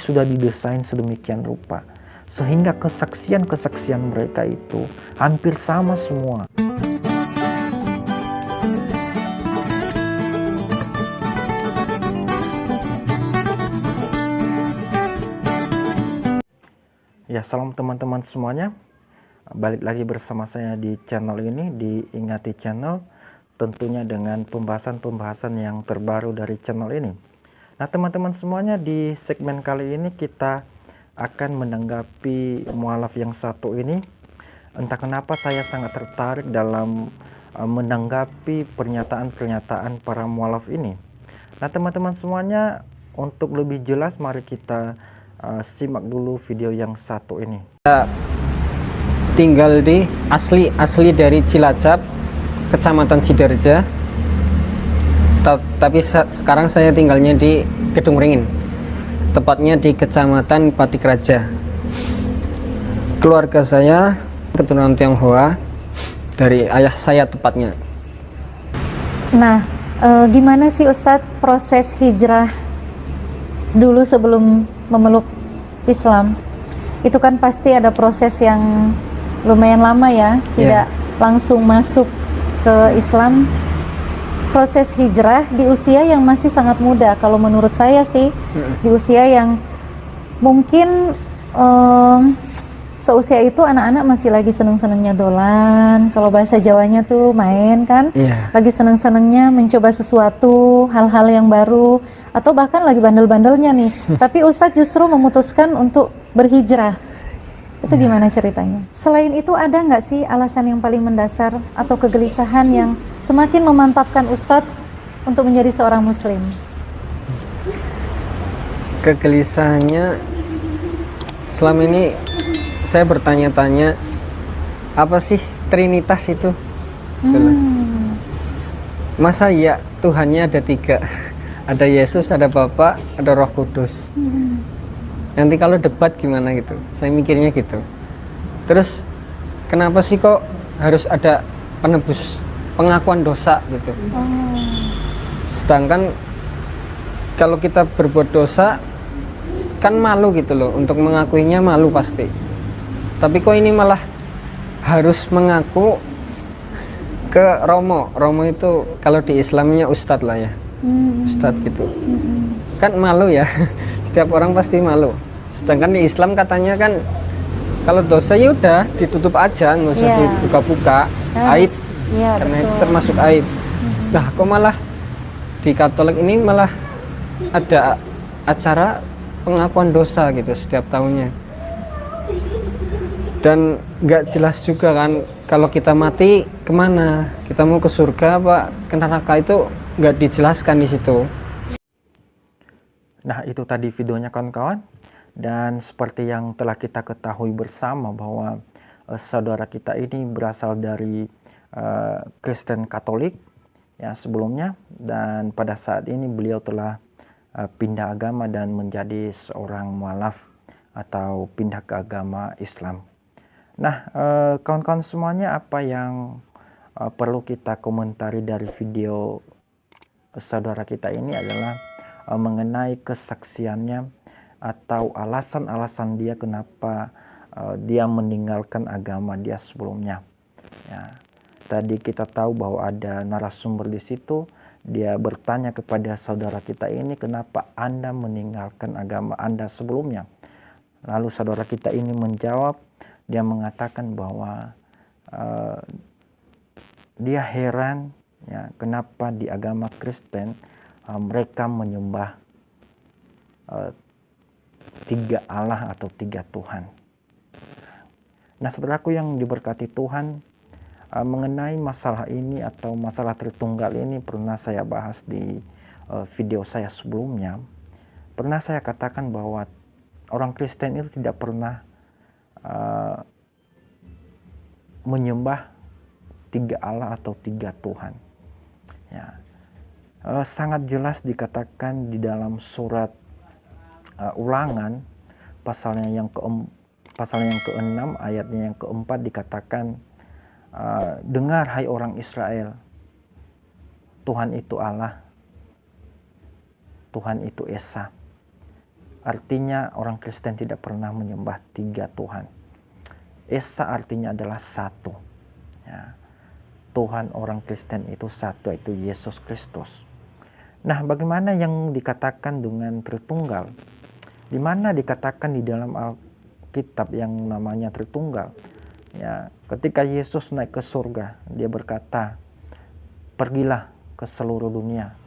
sudah didesain sedemikian rupa sehingga kesaksian-kesaksian mereka itu hampir sama semua. Ya, salam teman-teman semuanya. Balik lagi bersama saya di channel ini, di Ingati Channel, tentunya dengan pembahasan-pembahasan yang terbaru dari channel ini. Nah, teman-teman semuanya, di segmen kali ini kita akan menanggapi mualaf yang satu ini. Entah kenapa saya sangat tertarik dalam menanggapi pernyataan-pernyataan para mualaf ini. Nah, teman-teman semuanya, untuk lebih jelas mari kita simak dulu video yang satu ini. Saya tinggal di asli dari Cilacap, Kecamatan Sidoarjo. Tapi sekarang saya tinggalnya di Kedung Ringin, tepatnya di Kecamatan Patikraja. Keluarga saya keturunan Tionghoa, dari ayah saya tepatnya. Nah, gimana sih Ustadz proses hijrah dulu sebelum memeluk Islam? Itu kan pasti ada proses yang lumayan lama ya, tidak langsung masuk ke Islam. Proses hijrah di usia yang masih sangat muda, kalau menurut saya sih, di usia yang mungkin seusia itu anak-anak masih lagi seneng-senengnya dolan, kalau bahasa Jawanya tuh main kan, lagi seneng-senengnya mencoba sesuatu, hal-hal yang baru, atau bahkan lagi bandel-bandelnya nih. Tapi Ustadz justru memutuskan untuk berhijrah. Itu gimana ceritanya? Selain itu ada nggak sih alasan yang paling mendasar atau kegelisahan yang semakin memantapkan Ustadz untuk menjadi seorang muslim? Kegelisahannya, selama ini saya bertanya-tanya, apa sih Trinitas itu? Masa ya Tuhannya ada tiga? Ada Yesus, ada Bapa, ada Roh Kudus. Nanti kalau debat gimana gitu? Saya mikirnya gitu. Terus kenapa sih kok harus ada penebus, pengakuan dosa gitu? Sedangkan kalau kita berbuat dosa kan malu gitu loh, untuk mengakuinya malu pasti. Tapi kok ini malah harus mengaku ke Romo. Romo itu kalau di Islamnya Ustadz lah ya. Ustadz gitu. Kan malu ya. Setiap orang pasti malu. Sedangkan di Islam katanya kan kalau dosa ya udah ditutup aja, nggak usah dibuka-buka, aib. Karena betul. Itu termasuk aib. Nah, kok malah di Katolik ini malah ada acara pengakuan dosa gitu setiap tahunnya. Dan nggak jelas juga kan kalau kita mati kemana, kita mau ke surga apa ke neraka, itu nggak dijelaskan di situ. Nah, itu tadi videonya kawan-kawan. Dan seperti yang telah kita ketahui bersama bahwa saudara kita ini berasal dari Kristen Katolik ya sebelumnya, dan pada saat ini beliau telah pindah agama dan menjadi seorang mualaf atau pindah ke agama Islam. Nah, kawan-kawan semuanya, apa yang perlu kita komentari dari video saudara kita ini adalah mengenai kesaksiannya atau alasan-alasan dia kenapa dia meninggalkan agama dia sebelumnya. Ya, tadi kita tahu bahwa ada narasumber di situ, dia bertanya kepada saudara kita ini, kenapa Anda meninggalkan agama Anda sebelumnya? Lalu saudara kita ini menjawab, dia mengatakan bahwa dia heran ya, kenapa di agama Kristen mereka menyembah tiga Allah atau tiga Tuhan. Nah, saudaraku yang diberkati Tuhan, mengenai masalah ini atau masalah Tritunggal ini pernah saya bahas di video saya sebelumnya. Pernah saya katakan bahwa orang Kristen itu tidak pernah menyembah tiga Allah atau tiga Tuhan. Ya, sangat jelas dikatakan di dalam surat Ulangan pasalnya yang ke-6 ayatnya yang ke-4 dikatakan, dengar hai orang Israel, Tuhan itu Allah, Tuhan itu Esa. Artinya orang Kristen tidak pernah menyembah 3 Tuhan. Esa artinya adalah satu. Ya. Tuhan orang Kristen itu satu, yaitu Yesus Kristus. Nah, bagaimana yang dikatakan dengan Tritunggal? Di mana dikatakan di dalam Alkitab yang namanya Tritunggal? Ya, ketika Yesus naik ke surga, dia berkata, "Pergilah ke seluruh dunia,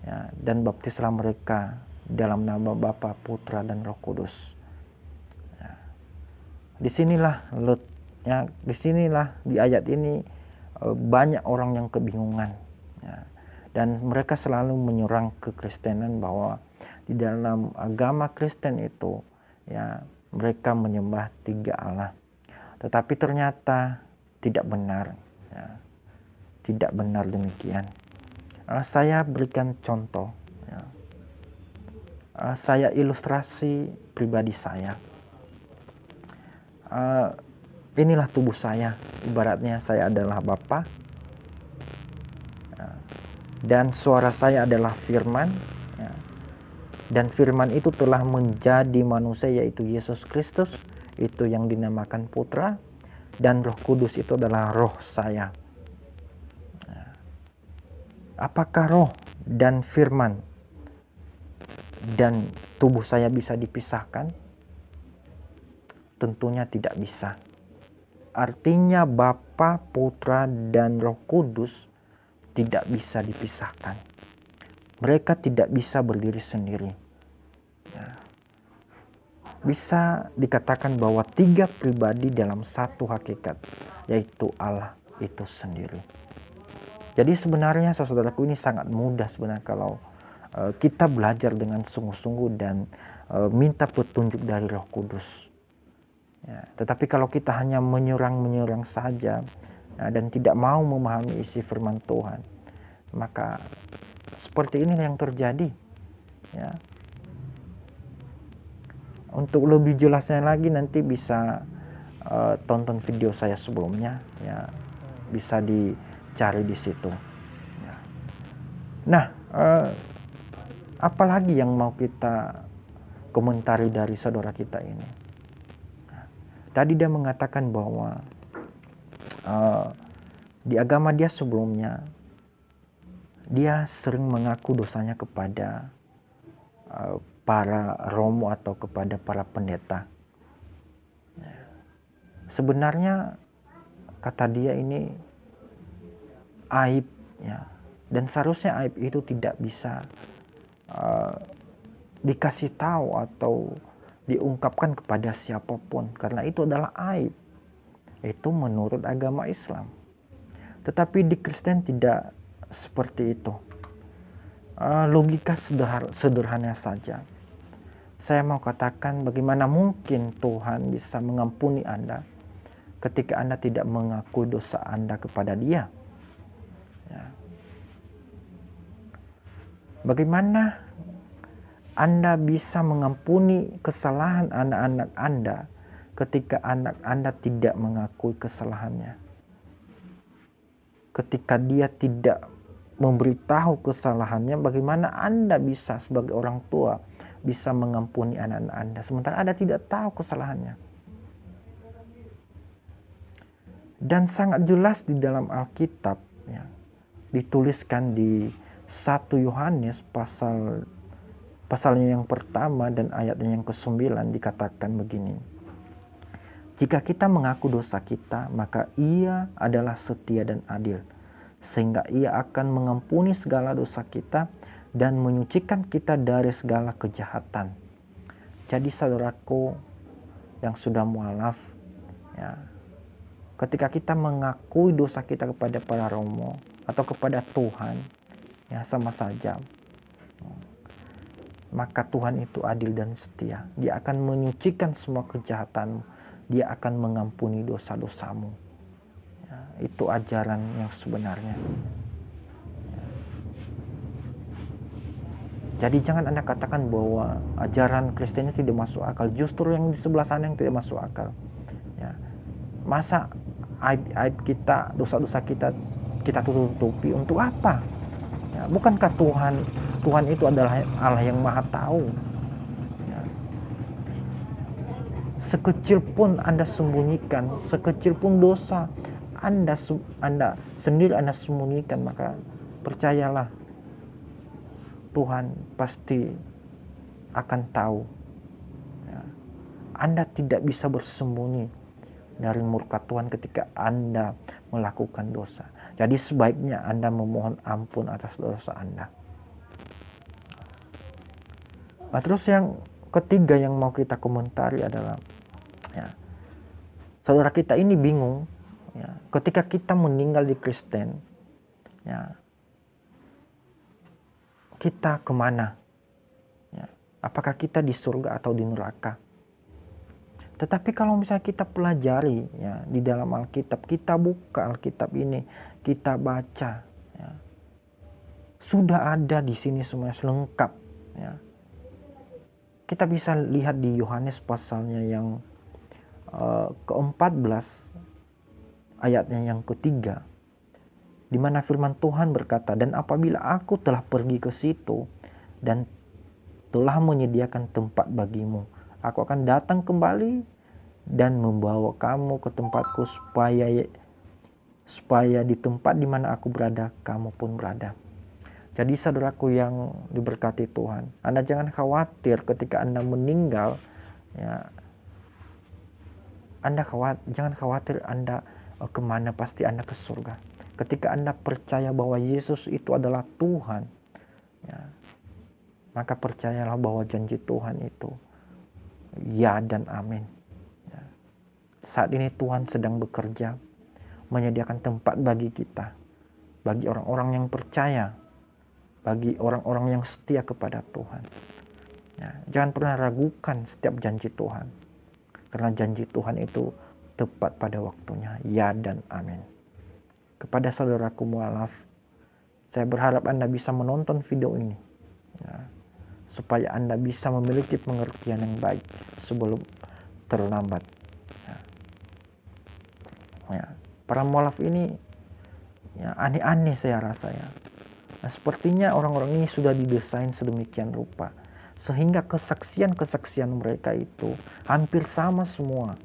ya, dan baptislah mereka dalam nama Bapa, Putra, dan Roh Kudus." Ya. Disinilah di ayat ini banyak orang yang kebingungan, ya. Dan mereka selalu menyerang kekristenan bahwa di dalam agama Kristen itu, ya, mereka menyembah 3 Allah. Tetapi ternyata tidak benar, ya. Tidak benar demikian. Saya berikan contoh, ya. Saya ilustrasi pribadi saya. Inilah tubuh saya, ibaratnya saya adalah Bapa, dan suara saya adalah firman, ya. Dan firman itu telah menjadi manusia, yaitu Yesus Kristus, itu yang dinamakan Putra, dan Roh Kudus itu adalah roh saya. Apakah roh dan firman dan tubuh saya bisa dipisahkan? Tentunya tidak bisa. Artinya Bapa, Putra, dan Roh Kudus tidak bisa dipisahkan. Mereka tidak bisa berdiri sendiri. Ya. Bisa dikatakan bahwa 3 pribadi dalam satu hakikat, yaitu Allah itu sendiri. Jadi sebenarnya saudaraku, ini sangat mudah sebenarnya kalau kita belajar dengan sungguh-sungguh dan minta petunjuk dari Roh Kudus. Ya, tetapi kalau kita hanya menyerang saja, ya, dan tidak mau memahami isi firman Tuhan, maka seperti ini yang terjadi. Ya. Untuk lebih jelasnya lagi nanti bisa tonton video saya sebelumnya, ya, bisa dicari di situ. Ya. Nah, apalagi yang mau kita komentari dari saudara kita ini? Tadi dia mengatakan bahwa di agama dia sebelumnya, dia sering mengaku dosanya kepada para romo atau kepada para pendeta. Sebenarnya kata dia ini aib, ya, dan seharusnya aib itu tidak bisa dikasih tahu atau diungkapkan kepada siapapun, karena itu adalah aib. Itu menurut agama Islam. Tetapi di Kristen tidak seperti itu. Logika sederhana saja. Saya mau katakan, bagaimana mungkin Tuhan bisa mengampuni Anda ketika Anda tidak mengakui dosa Anda kepada Dia? Ya. Bagaimana Anda bisa mengampuni kesalahan anak-anak Anda ketika anak Anda tidak mengakui kesalahannya? Ketika dia tidak memberitahu kesalahannya, bagaimana Anda bisa sebagai orang tua bisa mengampuni anak-anak Anda sementara Anda tidak tahu kesalahannya? Dan sangat jelas di dalam Alkitab, ya, dituliskan di 1 Yohanes pasalnya yang pertama dan ayatnya yang ke-9 dikatakan begini. Jika kita mengaku dosa kita, maka Ia adalah setia dan adil, sehingga Ia akan mengampuni segala dosa kita dan menyucikan kita dari segala kejahatan. Jadi saudaraku yang sudah mualaf, ya, ketika kita mengakui dosa kita kepada para romo atau kepada Tuhan, ya, sama saja. Maka Tuhan itu adil dan setia. Dia akan menyucikan semua kejahatanmu. Dia akan mengampuni dosa-dosamu. Ya, itu ajaran yang sebenarnya. Ya. Jadi jangan Anda katakan bahwa ajaran Kristen tidak masuk akal. Justru yang di sebelah sana yang tidak masuk akal. Ya. Masa aib kita, dosa-dosa kita tutupi untuk apa? Ya, bukankah Tuhan itu adalah Allah yang Maha Tahu? sekecil pun Anda sembunyikan, sekecil pun dosa Anda sendiri Anda sembunyikan, maka percayalah Tuhan pasti akan tahu. Ya. Anda tidak bisa bersembunyi dari murka Tuhan ketika Anda melakukan dosa. Jadi sebaiknya Anda memohon ampun atas dosa Anda. Nah, terus yang ketiga yang mau kita komentari adalah, ya, saudara kita ini bingung, ya, ketika kita meninggal di Kristen, ya, kita kemana? Ya, apakah kita di surga atau di neraka? Tetapi kalau misalnya kita pelajari, ya, di dalam Alkitab, kita buka Alkitab ini, kita baca, ya, sudah ada di sini semuanya lengkap. Ya. Kita bisa lihat di Yohanes pasalnya yang ke-14 ayatnya yang ketiga, di mana firman Tuhan berkata, dan apabila aku telah pergi ke situ dan telah menyediakan tempat bagimu, aku akan datang kembali dan membawa kamu ke tempatku, supaya di tempat di mana aku berada, kamu pun berada. Jadi saudaraku yang diberkati Tuhan, Anda jangan khawatir ketika Anda meninggal, ya, jangan khawatir Anda kemana, pasti Anda ke surga. Ketika Anda percaya bahwa Yesus itu adalah Tuhan, ya, maka percayalah bahwa janji Tuhan itu ya dan amin. Ya. Saat ini Tuhan sedang bekerja menyediakan tempat bagi kita, bagi orang-orang yang percaya, bagi orang-orang yang setia kepada Tuhan. Ya, jangan pernah ragukan setiap janji Tuhan, karena janji Tuhan itu tepat pada waktunya, ya dan amin. Kepada saudaraku mualaf, saya berharap Anda bisa menonton video ini, ya, supaya Anda bisa memiliki pengertian yang baik sebelum terlambat. Ya. Ya, para mualaf ini, ya, aneh-aneh saya rasa, ya. Nah, sepertinya orang-orang ini sudah didesain sedemikian rupa sehingga kesaksian-kesaksian mereka itu hampir sama semua.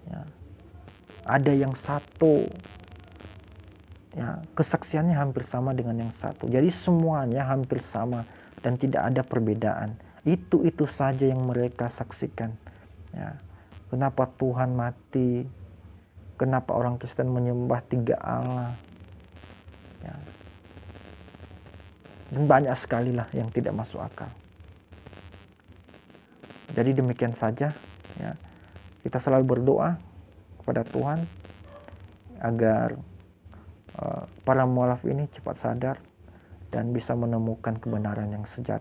Ya. Ada yang satu, ya, kesaksiannya hampir sama dengan yang satu. Jadi semuanya hampir sama dan tidak ada perbedaan. Itu saja yang mereka saksikan. Ya. Kenapa Tuhan mati? Kenapa orang Kristen menyembah 3 Allah? Ya. Dan banyak sekali lah yang tidak masuk akal. Jadi demikian saja, ya. Kita selalu berdoa kepada Tuhan agar para mualaf ini cepat sadar dan bisa menemukan kebenaran yang sejati.